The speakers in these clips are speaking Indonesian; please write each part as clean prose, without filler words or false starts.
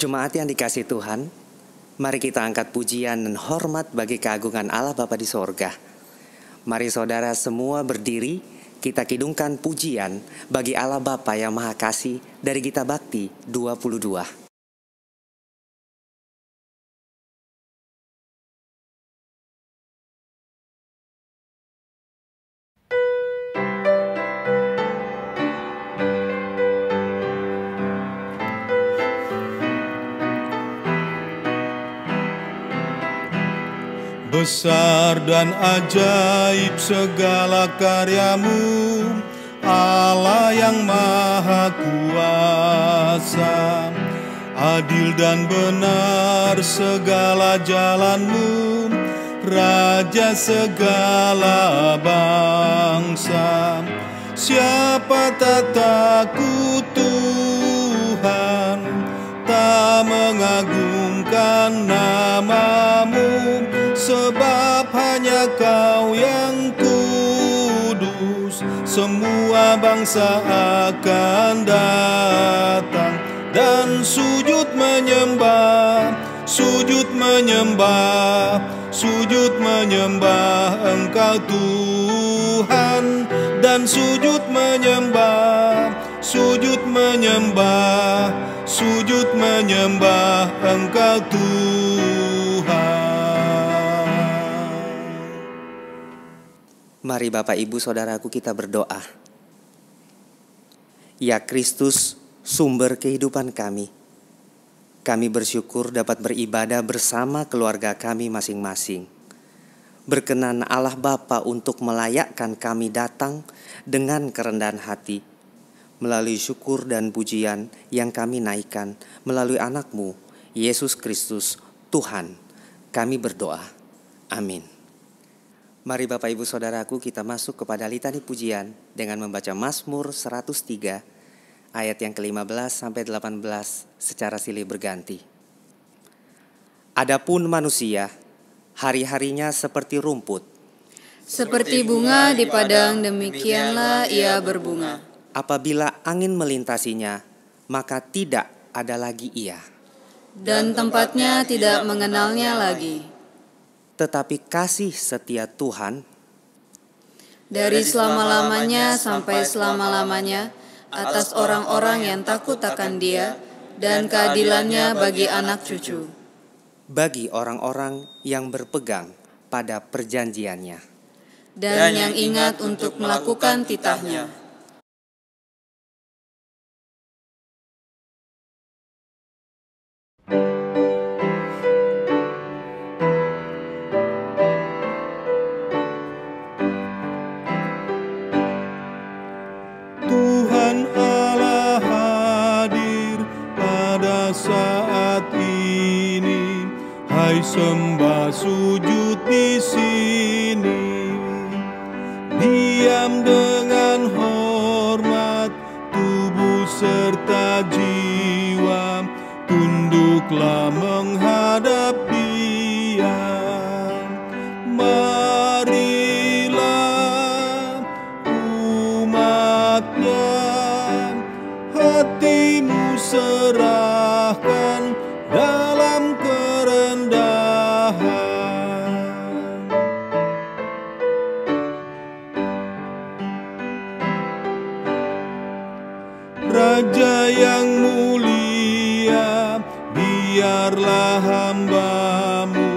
Jemaat yang dikasihi Tuhan, mari kita angkat pujian dan hormat bagi keagungan Allah Bapa di sorga. Mari saudara semua berdiri, kita kidungkan pujian bagi Allah Bapa yang Maha Kasih dari Gita Bakti 22. Besar dan ajaib segala karyamu, Allah yang Maha Kuasa. Adil dan benar segala jalanmu, Raja segala bangsa. Siapa tak takut Tuhan, tak mengagungkan namamu, sebab hanya Kau yang kudus. Semua bangsa akan datang dan sujud menyembah, sujud menyembah, sujud menyembah Engkau Tuhan, dan sujud menyembah, sujud menyembah, sujud menyembah Engkau Tuhan. Mari Bapak Ibu Saudaraku kita berdoa. Ya Kristus, sumber kehidupan kami bersyukur dapat beribadah bersama keluarga kami masing-masing. Berkenan Allah Bapa untuk melayakkan kami datang dengan kerendahan hati, melalui syukur dan pujian yang kami naikkan melalui anak-Mu, Yesus Kristus, Tuhan. Kami berdoa. Amin. Mari Bapak Ibu Saudaraku kita masuk kepada litani pujian dengan membaca Mazmur 103 ayat yang ke-15 sampai 18 secara silih berganti. Adapun manusia, hari-harinya seperti rumput. Seperti bunga di padang, demikianlah ia berbunga. Apabila angin melintasinya, maka tidak ada lagi ia. Dan tempatnya tidak mengenalnya lagi. Tetapi kasih setia Tuhan dari selama-lamanya sampai selama-lamanya atas orang-orang yang takut akan Dia, dan keadilannya bagi anak cucu, bagi orang-orang yang berpegang pada perjanjiannya, dan yang ingat untuk melakukan titahnya. Tuhan Allah hadir pada saat ini, hai sembah sujud di sini. Diam dengan hormat, tubuh serta jiwa, tunduklah menghadap Dia. Marilah umatnya, hatimu serahkan dalam kerendahan. Raja yang mulia, biarlah hamba-Mu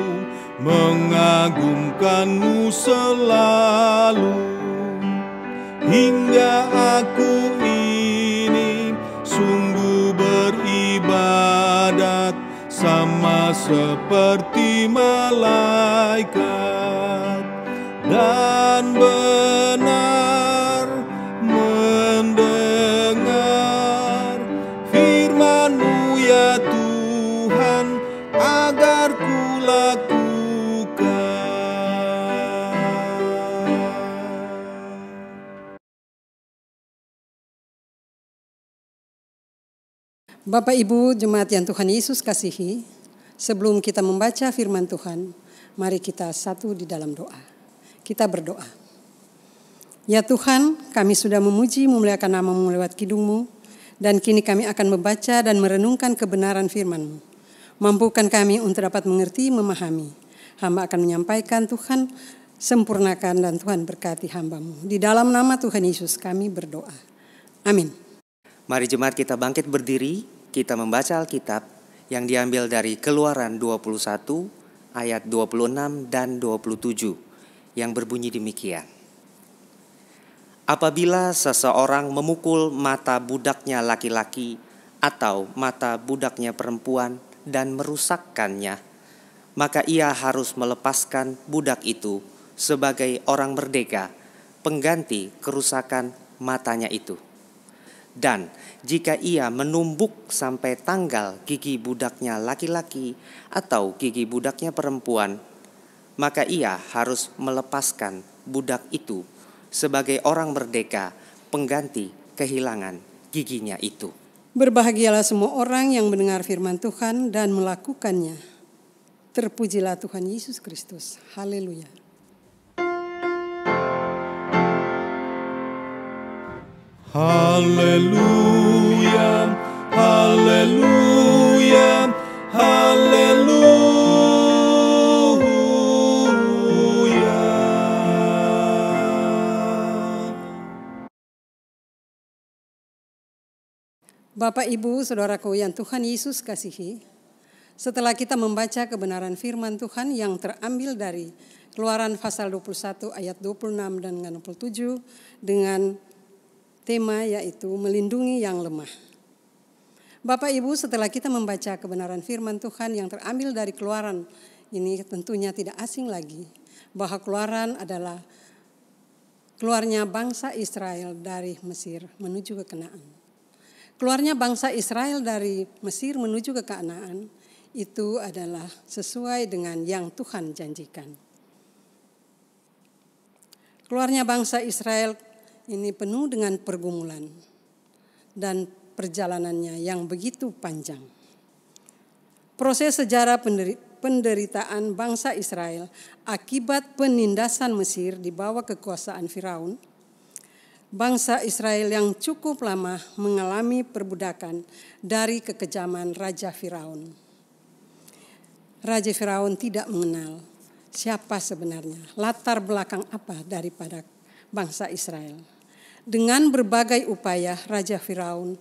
mengagungkan-Mu selalu. Hingga aku ini sungguh beribadat sama seperti malaikat, dan benar mendengar firman-Mu ya Tuhan, agar ku lakukan. Bapak Ibu Jemaat yang Tuhan Yesus kasihi, sebelum kita membaca firman Tuhan, mari kita satu di dalam doa. Kita berdoa. Ya Tuhan, kami sudah memuji memuliakan nama-Mu lewat kidung-Mu, Dan kini kami akan membaca dan merenungkan kebenaran firman-Mu. Mampukan kami untuk dapat mengerti, memahami. Hamba akan menyampaikan, Tuhan sempurnakan dan Tuhan berkati hamba-Mu. Di dalam nama Tuhan Yesus kami berdoa. Amin. Mari jemaat kita bangkit berdiri, kita membaca Alkitab yang diambil dari Keluaran 21 ayat 26 dan 27 yang berbunyi demikian. Apabila seseorang memukul mata budaknya laki-laki atau mata budaknya perempuan dan merusakkannya, maka ia harus melepaskan budak itu sebagai orang merdeka, pengganti kerusakan matanya itu. Dan jika ia menumbuk sampai tanggal gigi budaknya laki-laki atau gigi budaknya perempuan, maka ia harus melepaskan budak itu sebagai orang merdeka, pengganti kehilangan giginya itu. Berbahagialah semua orang yang mendengar firman Tuhan dan melakukannya. Terpujilah Tuhan Yesus Kristus. Haleluya. Haleluya, haleluya, haleluya. Bapak, Ibu, Saudaraku yang Tuhan Yesus kasihi, setelah kita membaca kebenaran firman Tuhan yang terambil dari Keluaran pasal 21 ayat 26 dan 27 dengan tema yaitu melindungi yang lemah. Bapak, Ibu, setelah kita membaca kebenaran firman Tuhan yang terambil dari Keluaran, ini tentunya tidak asing lagi bahwa Keluaran adalah keluarnya bangsa Israel dari Mesir menuju ke Kanaan. Keluarnya bangsa Israel dari Mesir menuju ke Kanaan itu adalah sesuai dengan yang Tuhan janjikan. Keluarnya bangsa Israel ini penuh dengan pergumulan dan perjalanannya yang begitu panjang. Proses sejarah penderitaan bangsa Israel akibat penindasan Mesir di bawah kekuasaan Firaun. Bangsa Israel yang cukup lama mengalami perbudakan dari kekejaman Raja Firaun. Raja Firaun tidak mengenal siapa sebenarnya, latar belakang apa daripada bangsa Israel. Dengan berbagai upaya Raja Firaun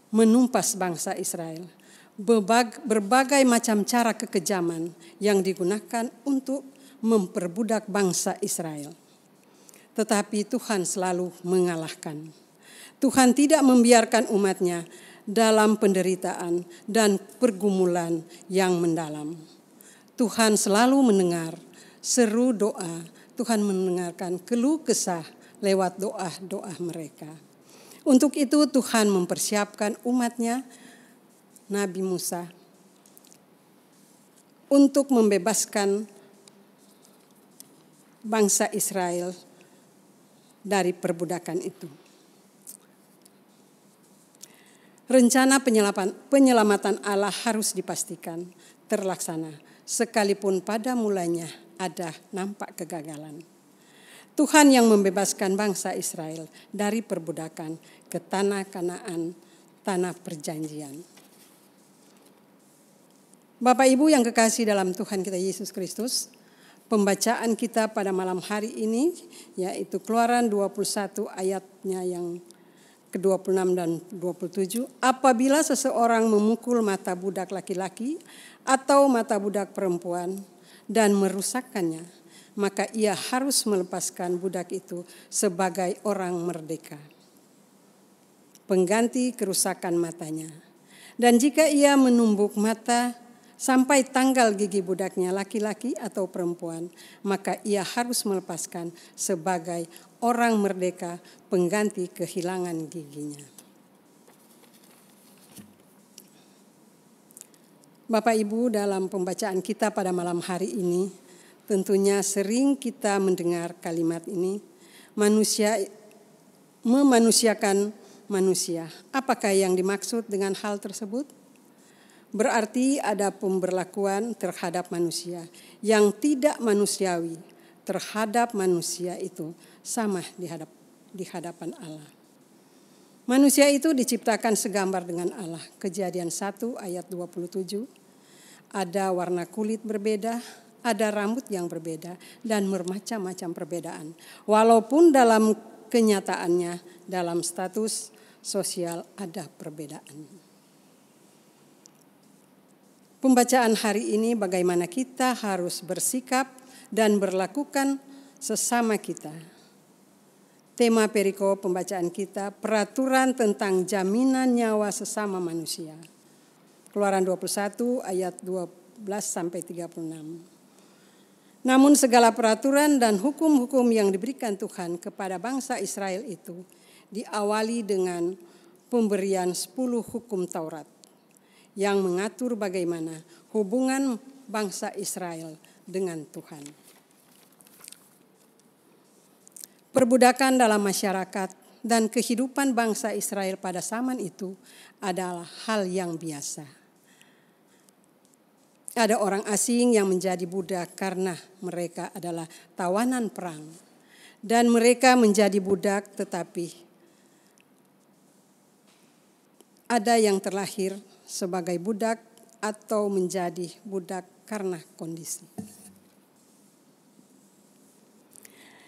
menumpas bangsa Israel. Berbagai macam cara kekejaman yang digunakan untuk memperbudak bangsa Israel. Tetapi Tuhan selalu mengalahkan. Tuhan tidak membiarkan umatnya dalam penderitaan dan pergumulan yang mendalam. Tuhan selalu mendengar seru doa. Tuhan mendengarkan keluh kesah lewat doa-doa mereka. Untuk itu Tuhan mempersiapkan umatnya, Nabi Musa, untuk membebaskan bangsa Israel dari perbudakan itu. Rencana penyelamatan Allah harus dipastikan terlaksana, sekalipun pada mulanya ada nampak kegagalan. Tuhan yang membebaskan bangsa Israel dari perbudakan ke tanah Kanaan, tanah perjanjian. Bapak Ibu yang kekasih dalam Tuhan kita Yesus Kristus, pembacaan kita pada malam hari ini yaitu Keluaran 21 ayatnya yang ke-26 dan 27. Apabila seseorang memukul mata budak laki-laki atau mata budak perempuan dan merusakkannya, maka ia harus melepaskan budak itu sebagai orang merdeka, pengganti kerusakan matanya. Dan jika ia menumbuk mata sampai tanggal gigi budaknya laki-laki atau perempuan, maka ia harus melepaskan sebagai orang merdeka, pengganti kehilangan giginya. Bapak Ibu, dalam pembacaan kita pada malam hari ini, tentunya sering kita mendengar kalimat ini, manusia memanusiakan manusia. Apakah yang dimaksud dengan hal tersebut? Berarti ada pemberlakuan terhadap manusia yang tidak manusiawi terhadap manusia itu sama di hadapan Allah. Manusia itu diciptakan segambar dengan Allah. Kejadian 1 ayat 27. Ada warna kulit berbeda, ada rambut yang berbeda, dan bermacam-macam perbedaan. Walaupun dalam kenyataannya, dalam status sosial ada perbedaan. Pembacaan hari ini bagaimana kita harus bersikap dan berlakukan sesama kita. Tema perikop pembacaan kita, peraturan tentang jaminan nyawa sesama manusia. Keluaran 21 ayat 12-36. Namun segala peraturan dan hukum-hukum yang diberikan Tuhan kepada bangsa Israel itu diawali dengan pemberian 10 hukum Taurat yang mengatur bagaimana hubungan bangsa Israel dengan Tuhan. Perbudakan dalam masyarakat dan kehidupan bangsa Israel pada zaman itu adalah hal yang biasa. Ada orang asing yang menjadi budak karena mereka adalah tawanan perang. Dan mereka menjadi budak, tetapi ada yang terlahir sebagai budak atau menjadi budak karena kondisi.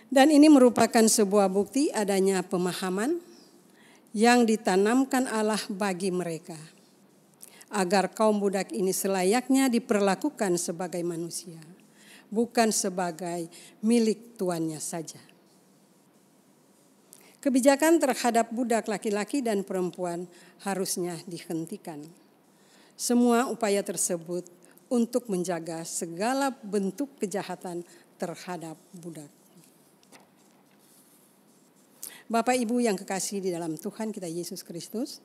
Dan ini merupakan sebuah bukti adanya pemahaman yang ditanamkan Allah bagi mereka, agar kaum budak ini selayaknya diperlakukan sebagai manusia, bukan sebagai milik tuannya saja. Kebijakan terhadap budak laki-laki dan perempuan harusnya dihentikan. Semua upaya tersebut untuk menjaga segala bentuk kejahatan terhadap budak. Bapak Ibu yang kekasih di dalam Tuhan kita Yesus Kristus,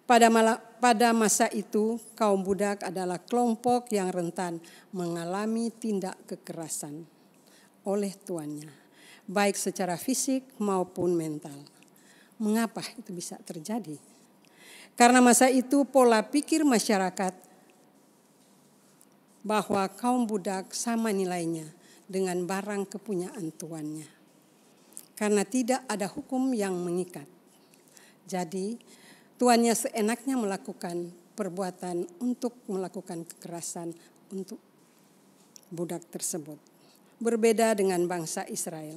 pada masa itu kaum budak adalah kelompok yang rentan mengalami tindak kekerasan oleh tuannya, baik secara fisik maupun mental. Mengapa itu bisa terjadi? Karena masa itu pola pikir masyarakat bahwa kaum budak sama nilainya dengan barang kepunyaan tuannya. Karena tidak ada hukum yang mengikat. Jadi tuannya seenaknya melakukan perbuatan untuk melakukan kekerasan untuk budak tersebut. Berbeda dengan bangsa Israel.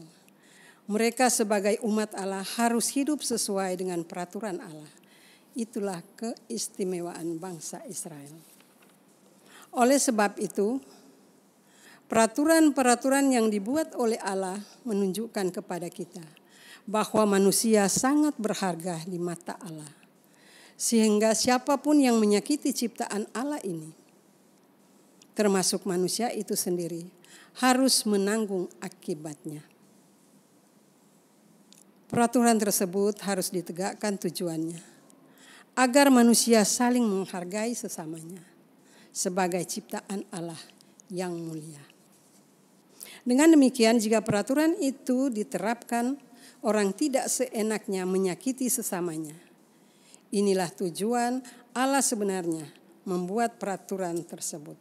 Mereka sebagai umat Allah harus hidup sesuai dengan peraturan Allah. Itulah keistimewaan bangsa Israel. Oleh sebab itu, peraturan-peraturan yang dibuat oleh Allah menunjukkan kepada kita bahwa manusia sangat berharga di mata Allah. Sehingga siapapun yang menyakiti ciptaan Allah ini, termasuk manusia itu sendiri, harus menanggung akibatnya. Peraturan tersebut harus ditegakkan tujuannya, agar manusia saling menghargai sesamanya sebagai ciptaan Allah yang mulia. Dengan demikian, jika peraturan itu diterapkan, orang tidak seenaknya menyakiti sesamanya. Inilah tujuan Allah sebenarnya membuat peraturan tersebut.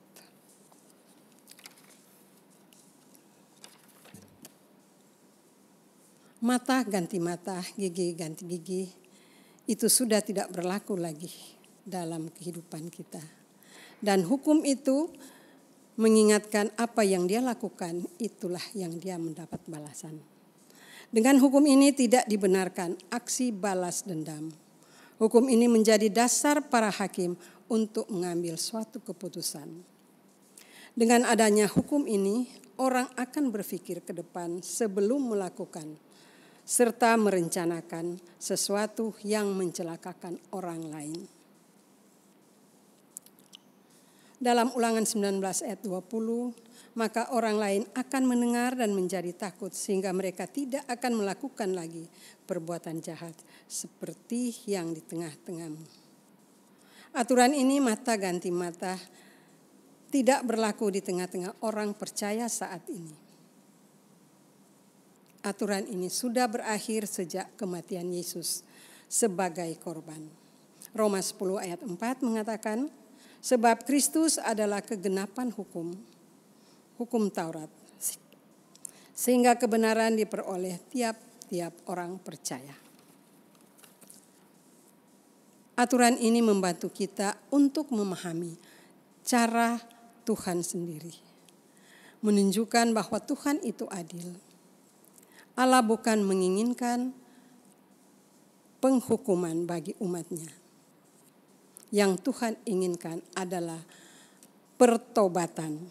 Mata ganti mata, gigi ganti gigi, itu sudah tidak berlaku lagi dalam kehidupan kita. Dan hukum itu mengingatkan apa yang dia lakukan, itulah yang dia mendapat balasan. Dengan hukum ini tidak dibenarkan aksi balas dendam. Hukum ini menjadi dasar para hakim untuk mengambil suatu keputusan. Dengan adanya hukum ini, orang akan berpikir ke depan sebelum melakukan serta merencanakan sesuatu yang mencelakakan orang lain. Dalam Ulangan 19 ayat 20, maka orang lain akan mendengar dan menjadi takut sehingga mereka tidak akan melakukan lagi perbuatan jahat seperti yang di tengah-tengahmu. Aturan ini mata ganti mata tidak berlaku di tengah-tengah orang percaya saat ini. Aturan ini sudah berakhir sejak kematian Yesus sebagai korban. Roma 10 ayat 4 mengatakan, sebab Kristus adalah kegenapan hukum Taurat, sehingga kebenaran diperoleh tiap-tiap orang percaya. Aturan ini membantu kita untuk memahami cara Tuhan sendiri. Menunjukkan bahwa Tuhan itu adil. Allah bukan menginginkan penghukuman bagi umatnya. Yang Tuhan inginkan adalah pertobatan.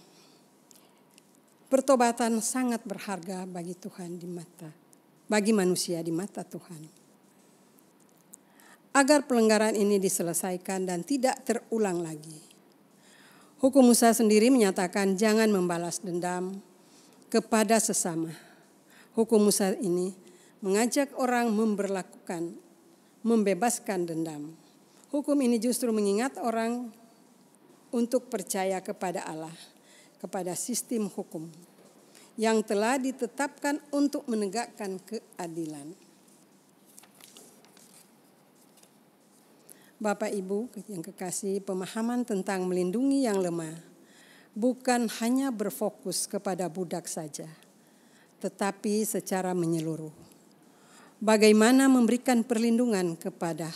Pertobatan sangat berharga bagi Tuhan bagi manusia di mata Tuhan. Agar pelanggaran ini diselesaikan dan tidak terulang lagi. Hukum Musa sendiri menyatakan jangan membalas dendam kepada sesama. Hukum Musa ini mengajak orang membebaskan dendam. Hukum ini justru mengingat orang untuk percaya kepada Allah, kepada sistem hukum yang telah ditetapkan untuk menegakkan keadilan. Bapak Ibu yang kekasih, pemahaman tentang melindungi yang lemah bukan hanya berfokus kepada budak saja, tetapi secara menyeluruh. Bagaimana memberikan perlindungan kepada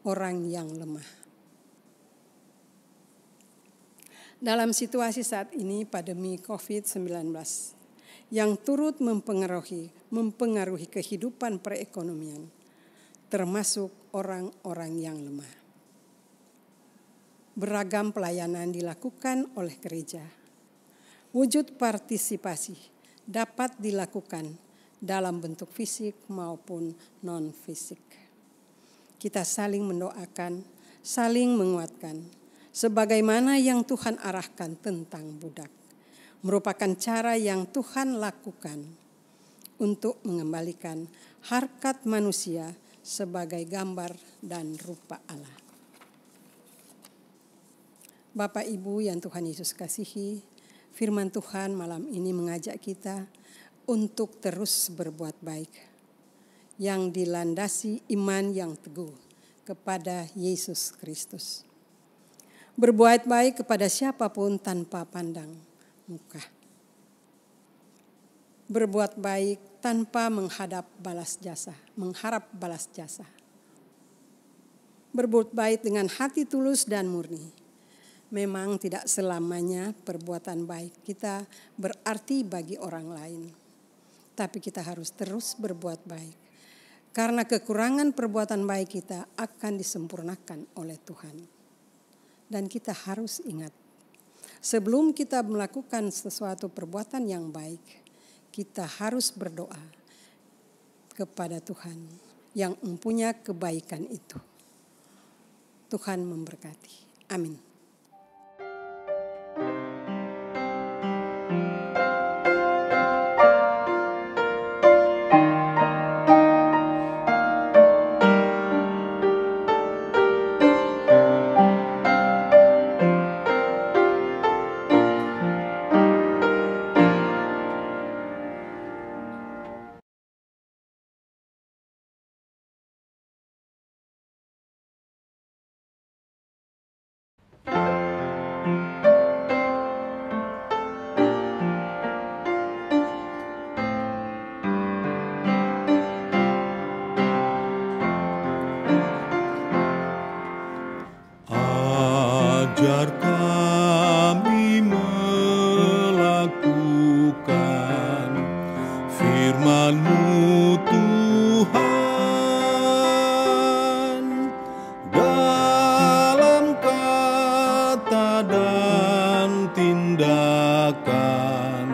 orang yang lemah. Dalam situasi saat ini pandemi COVID-19 yang turut mempengaruhi kehidupan perekonomian, termasuk orang-orang yang lemah. Beragam pelayanan dilakukan oleh gereja. Wujud partisipasi dapat dilakukan dalam bentuk fisik maupun non-fisik. Kita saling mendoakan, saling menguatkan, sebagaimana yang Tuhan arahkan tentang budak. Merupakan cara yang Tuhan lakukan untuk mengembalikan harkat manusia sebagai gambar dan rupa Allah. Bapak Ibu yang Tuhan Yesus kasihi, firman Tuhan malam ini mengajak kita untuk terus berbuat baik yang dilandasi iman yang teguh kepada Yesus Kristus. Berbuat baik kepada siapapun tanpa pandang muka. Berbuat baik tanpa mengharap balas jasa. Berbuat baik dengan hati tulus dan murni. Memang tidak selamanya perbuatan baik kita berarti bagi orang lain. Tapi kita harus terus berbuat baik. Karena kekurangan perbuatan baik kita akan disempurnakan oleh Tuhan. Dan kita harus ingat, sebelum kita melakukan sesuatu perbuatan yang baik, kita harus berdoa kepada Tuhan yang mempunyai kebaikan itu. Tuhan memberkati. Amin. Ajar kami melakukan firman-Mu Tuhan, dalam kata dan tindakan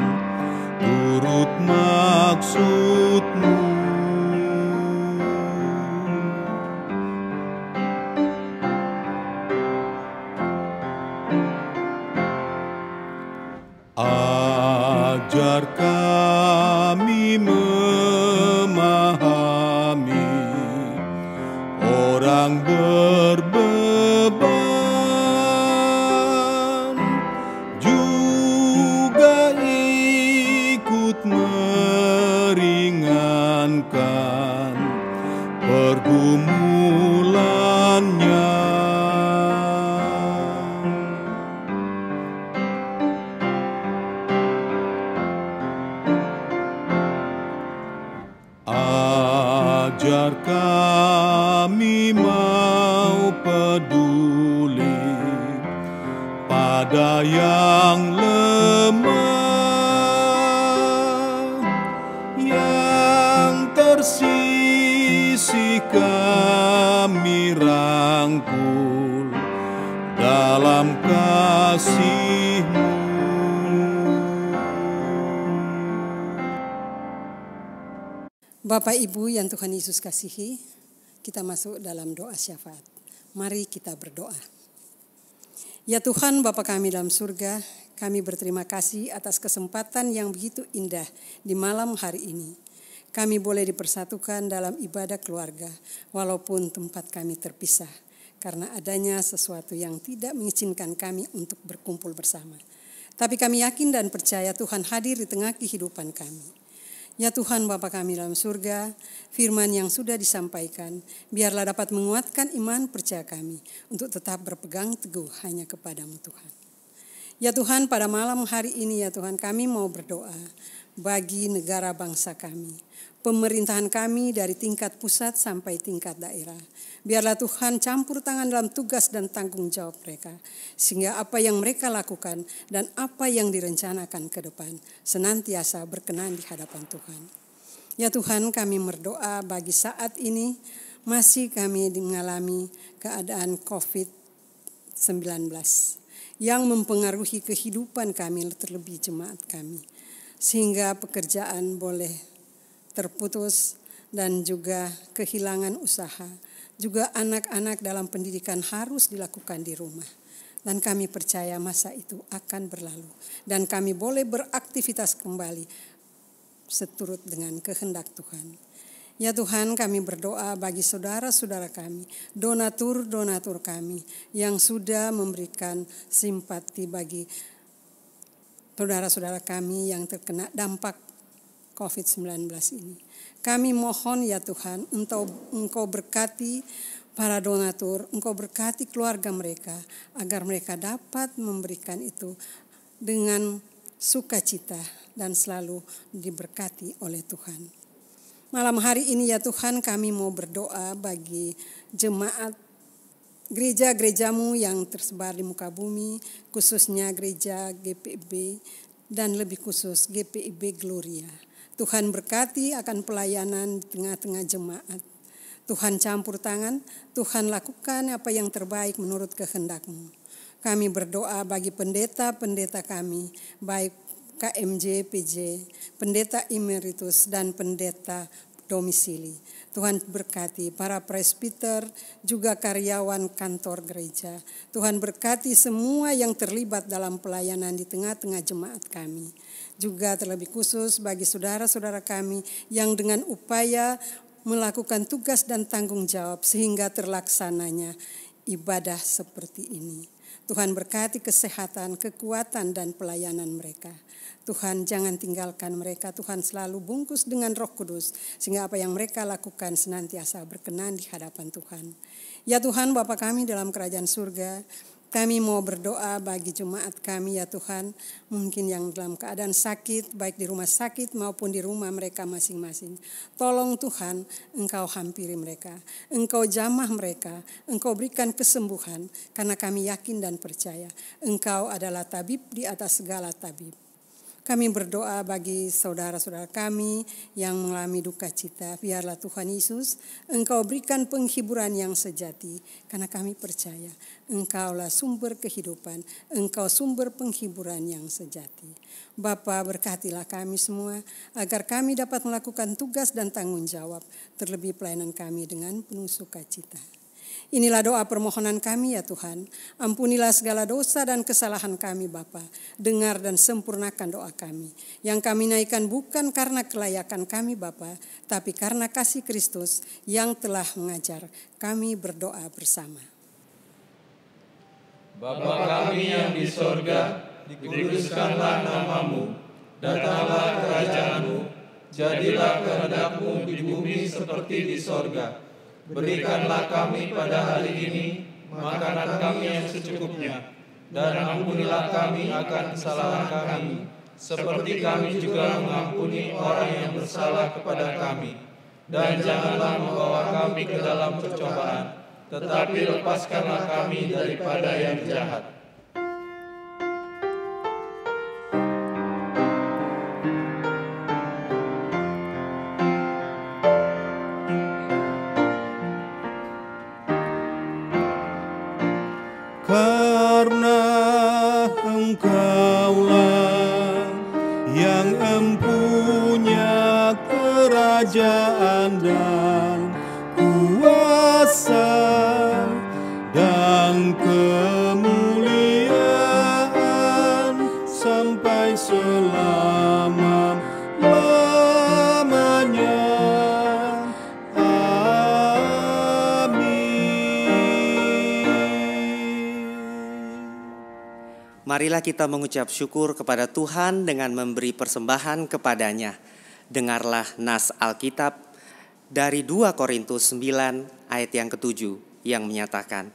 turut maksud-Mu. Ajar kami memahami orang berbeban, juga ikut meringankan pergumulannya. Ajar kami mau ada yang lemah, yang tersisih kami rangkul dalam kasih-Mu. Bapak Ibu yang Tuhan Yesus kasihi, kita masuk dalam doa syafaat. Mari kita berdoa. Ya Tuhan Bapa kami dalam surga, kami berterima kasih atas kesempatan yang begitu indah di malam hari ini. Kami boleh dipersatukan dalam ibadah keluarga walaupun tempat kami terpisah, karena adanya sesuatu yang tidak mengizinkan kami untuk berkumpul bersama. Tapi kami yakin dan percaya Tuhan hadir di tengah kehidupan kami. Ya Tuhan Bapa kami dalam surga, firman yang sudah disampaikan, biarlah dapat menguatkan iman percaya kami untuk tetap berpegang teguh hanya kepada-Mu Tuhan. Ya Tuhan, pada malam hari ini ya Tuhan, kami mau berdoa bagi negara bangsa kami, pemerintahan kami dari tingkat pusat sampai tingkat daerah. Biarlah Tuhan campur tangan dalam tugas dan tanggung jawab mereka, sehingga apa yang mereka lakukan dan apa yang direncanakan ke depan senantiasa berkenan di hadapan Tuhan. Ya Tuhan, kami berdoa bagi saat ini masih kami mengalami keadaan COVID-19 yang mempengaruhi kehidupan kami, terlebih jemaat kami, sehingga pekerjaan boleh terputus dan juga kehilangan usaha. Juga anak-anak dalam pendidikan harus dilakukan di rumah. Dan kami percaya masa itu akan berlalu. Dan kami boleh beraktivitas kembali seturut dengan kehendak Tuhan. Ya Tuhan, kami berdoa bagi saudara-saudara kami, donatur-donatur kami yang sudah memberikan simpati bagi saudara-saudara kami yang terkena dampak COVID-19 ini. Kami mohon ya Tuhan, Engkau berkati para donatur, Engkau berkati keluarga mereka, agar mereka dapat memberikan itu dengan sukacita dan selalu diberkati oleh Tuhan. Malam hari ini ya Tuhan, kami mau berdoa bagi jemaat gereja-gereja-Mu yang tersebar di muka bumi, khususnya gereja GPIB dan lebih khusus GPIB Gloria. Tuhan berkati akan pelayanan di tengah-tengah jemaat. Tuhan campur tangan, Tuhan lakukan apa yang terbaik menurut kehendak-Mu. Kami berdoa bagi pendeta-pendeta kami, baik KMJ, PJ, pendeta emeritus dan pendeta domisili. Tuhan berkati para presbiter, juga karyawan kantor gereja. Tuhan berkati semua yang terlibat dalam pelayanan di tengah-tengah jemaat kami. Juga terlebih khusus bagi saudara-saudara kami yang dengan upaya melakukan tugas dan tanggung jawab sehingga terlaksananya ibadah seperti ini. Tuhan berkati kesehatan, kekuatan dan pelayanan mereka. Tuhan jangan tinggalkan mereka, Tuhan selalu bungkus dengan Roh Kudus sehingga apa yang mereka lakukan senantiasa berkenan di hadapan Tuhan. Ya Tuhan Bapa kami dalam kerajaan surga, kami mau berdoa bagi jemaat kami ya Tuhan, mungkin yang dalam keadaan sakit, baik di rumah sakit maupun di rumah mereka masing-masing. Tolong Tuhan, Engkau hampiri mereka, Engkau jamah mereka, Engkau berikan kesembuhan, karena kami yakin dan percaya Engkau adalah tabib di atas segala tabib. Kami berdoa bagi saudara-saudara kami yang mengalami duka cita. Biarlah Tuhan Yesus, Engkau berikan penghiburan yang sejati. Karena kami percaya Engkaulah sumber kehidupan. Engkau sumber penghiburan yang sejati. Bapa, berkatilah kami semua agar kami dapat melakukan tugas dan tanggung jawab. Terlebih pelayanan kami dengan penuh sukacita. Inilah doa permohonan kami ya Tuhan. Ampunilah segala dosa dan kesalahan kami Bapa. Dengar dan sempurnakan doa kami. Yang kami naikkan bukan karena kelayakan kami Bapa, tapi karena kasih Kristus yang telah mengajar. Kami berdoa bersama. Bapa kami yang di sorga, dikuduskanlah nama-Mu. Datanglah kerajaan-Mu. Jadilah kehendak-Mu di bumi seperti di sorga. Berikanlah kami pada hari ini makanan kami yang secukupnya, dan ampunilah kami akan kesalahan kami, seperti kami juga mengampuni orang yang bersalah kepada kami. Dan janganlah membawa kami ke dalam percobaan, tetapi lepaskanlah kami daripada yang jahat. kerajaan dan kuasa dan kemuliaan sampai selama-lamanya. Marilah kita mengucap syukur kepada Tuhan dengan memberi persembahan kepadanya. Dengarlah nas Alkitab dari 2 Korintus 9 ayat yang ke-7 yang menyatakan,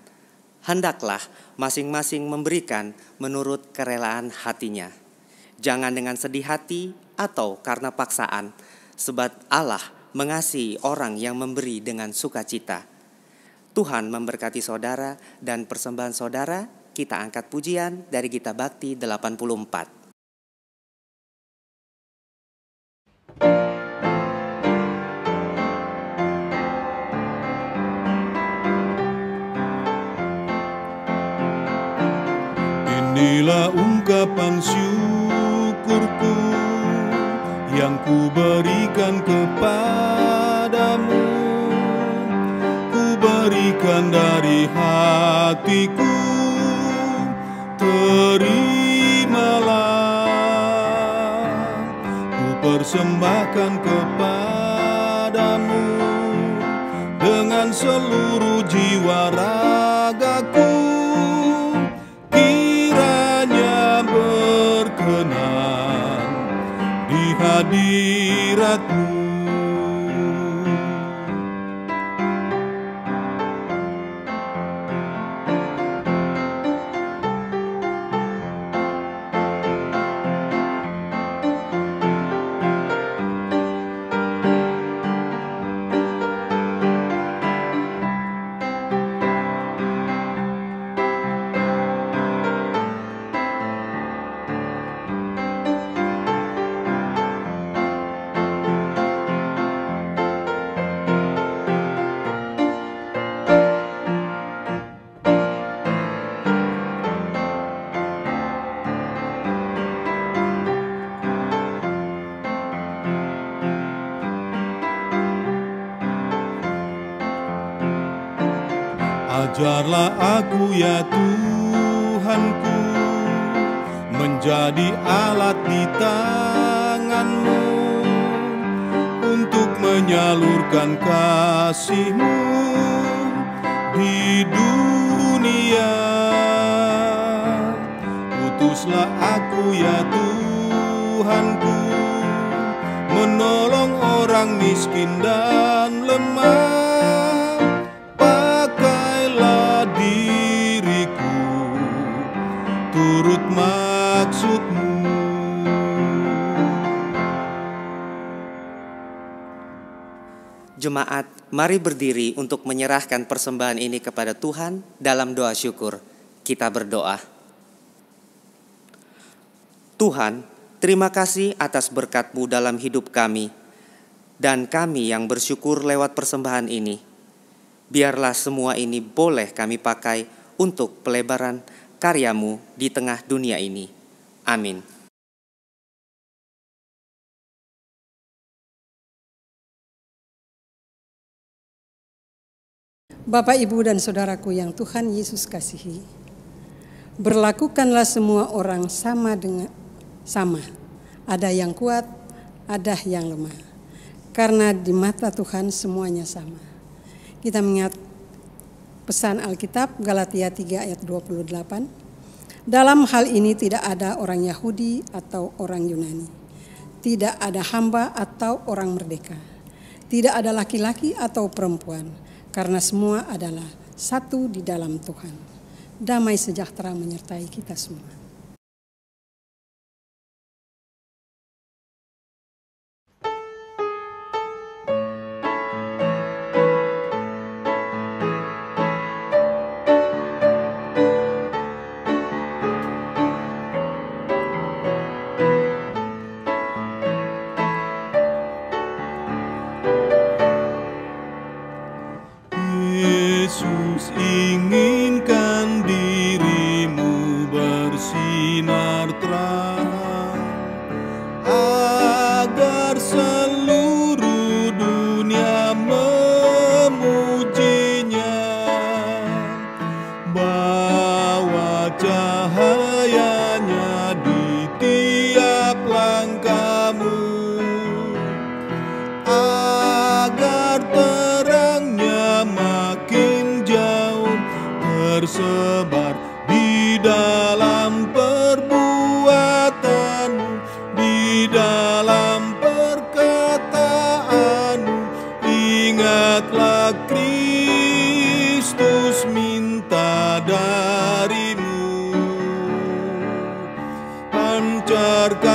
hendaklah masing-masing memberikan menurut kerelaan hatinya. Jangan dengan sedih hati atau karena paksaan, sebab Allah mengasihi orang yang memberi dengan sukacita. Tuhan memberkati saudara dan persembahan saudara. Kita angkat pujian dari Gita Bakti 84. Inilah ungkapan syukurku yang ku berikan kepadamu. Ku berikan dari hatiku, terimalah. Ku persembahkan kepadamu dengan seluruh jiwa ragaku. Kiranya berkenan di hadirat-Mu. Ajarlah aku ya Tuhanku, menjadi alat di tangan-Mu untuk menyalurkan kasih-Mu di dunia. Utuslah aku ya Tuhanku, menolong orang miskin dan lemah. Turut maksud-Mu. Jemaat, mari berdiri untuk menyerahkan persembahan ini kepada Tuhan dalam doa syukur. Kita berdoa. Tuhan, terima kasih atas berkat-Mu dalam hidup kami, dan kami yang bersyukur lewat persembahan ini. Biarlah semua ini boleh kami pakai untuk pelebaran karya-Mu di tengah dunia ini. Amin. Bapak, Ibu, dan saudaraku yang Tuhan Yesus kasihi, berlakukanlah semua orang sama. Ada yang kuat, ada yang lemah. Karena di mata Tuhan semuanya sama. Kita mengingat pesan Alkitab Galatia 3 ayat 28. Dalam hal ini tidak ada orang Yahudi atau orang Yunani. Tidak ada hamba atau orang merdeka. Tidak ada laki-laki atau perempuan. Karena semua adalah satu di dalam Tuhan. Damai sejahtera menyertai kita semua. Yesus inginkan dirimu bersih.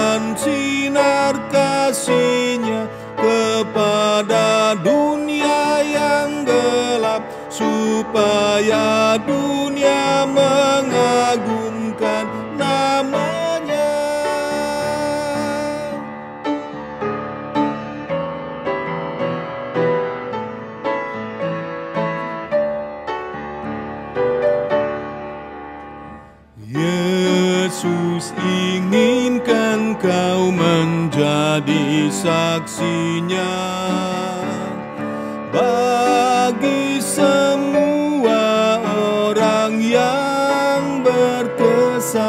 Pancarkan sinar kasih-Nya kepada dunia yang gelap, supaya dunia mengagumkan nama-Nya. Yesus inginkan kau menjadi saksinya bagi semua orang yang berkesan.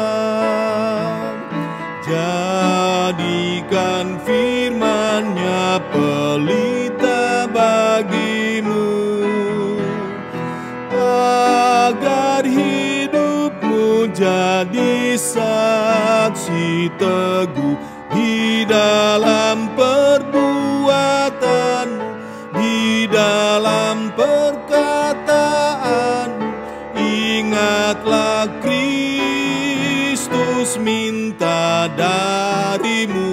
Jadikan firman-Nya pelita bagimu, agar hidupmu jadi saksi teguh di dalam perbuatan, di dalam perkataan. Ingatlah Kristus minta darimu.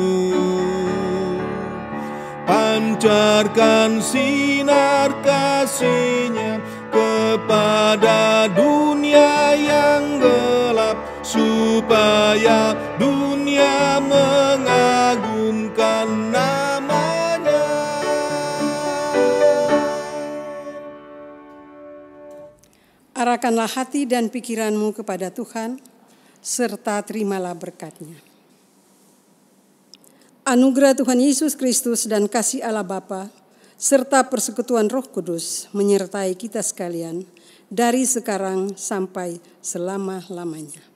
Pancarkan sinar kasih-Nya kepada dunia yang gelap, supaya dunia mengagumkan nama-Nya. Arahkanlah hati dan pikiranmu kepada Tuhan, serta terimalah berkat-Nya. Anugerah Tuhan Yesus Kristus dan kasih Allah Bapa, serta persekutuan Roh Kudus menyertai kita sekalian dari sekarang sampai selama-lamanya.